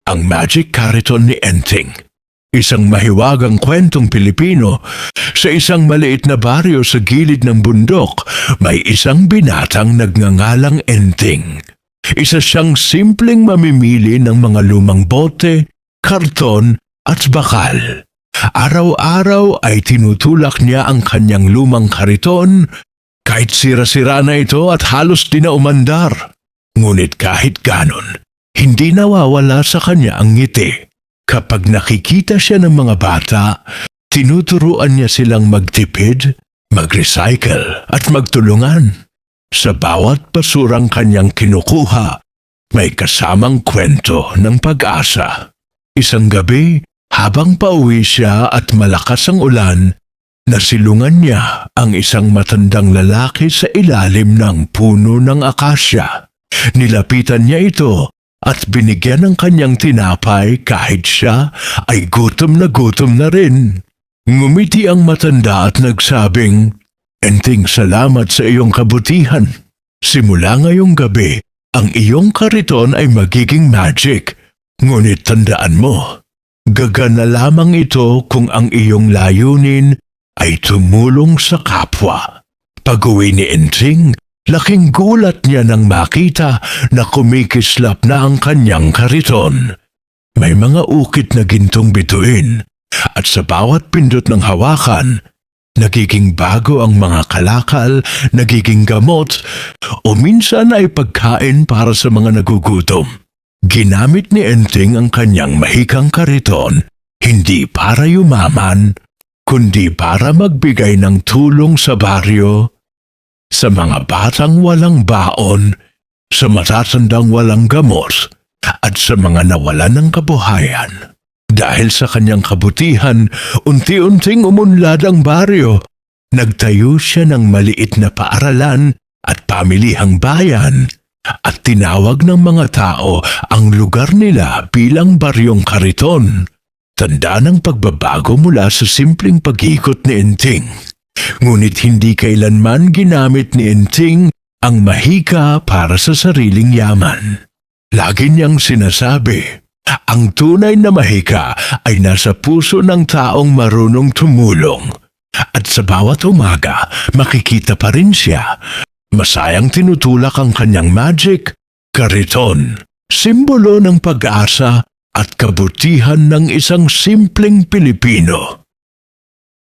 Ang Magic Kariton ni Enting. Isang mahiwagang kwentong Pilipino. Sa isang maliit na baryo sa gilid ng bundok, may isang binatang nagngangalang Enting. Isa siyang simpleng mamimili ng mga lumang bote, karton at bakal. Araw-araw ay tinutulak niya ang kanyang lumang kariton, kahit sira-sira na ito at halos di na umandar. Ngunit kahit ganon, hindi nawawala sa kanya ang ngiti. Kapag nakikita siya ng mga bata, tinuturuan niya silang magtipid, mag-recycle at magtulungan. Sa bawat basurang kanyang kinukuha, may kasamang kwento ng pag-asa. Isang gabi, habang pauwi siya at malakas ang ulan, nasilungan niya ang isang matandang lalaki sa ilalim ng puno ng akasya. Nilapitan niya ito at binigyan ng kanyang tinapay kahit siya ay gutom na rin. Ngumiti ang matanda at nagsabing, "Enting, salamat sa iyong kabutihan. Simula ngayong gabi, ang iyong kariton ay magiging magic. Ngunit tandaan mo, gagana lamang ito kung ang iyong layunin ay tumulong sa kapwa." Pag-uwi ni Enting, laking gulat niya nang makita na kumikislap na ang kanyang kariton. May mga ukit na gintong bituin at sa bawat pindot ng hawakan, nagiging bago ang mga kalakal, nagiging gamot o minsan ay pagkain para sa mga nagugutom. Ginamit ni Enting ang kanyang mahikang kariton hindi para yumaman, kundi para magbigay ng tulong sa baryo, sa mga batang walang baon, sa matatandang walang gamot, at sa mga nawalan ng kabuhayan. Dahil sa kanyang kabutihan, unti-unting umunlad ang baryo. Nagtayo siya ng maliit na paaralan at pamilihang bayan at tinawag ng mga tao ang lugar nila bilang Baryong Kariton. Tanda ng pagbabago mula sa simpleng pag-ikot ni Enting. Ngunit hindi kailanman ginamit ni Enting ang mahika para sa sariling yaman. Lagi niyang sinasabi, ang tunay na mahika ay nasa puso ng taong marunong tumulong. At sa bawat umaga, makikita pa rin siya. Masayang tinutulak ang kanyang magic kariton, simbolo ng pag-asa at kabutihan ng isang simpleng Pilipino.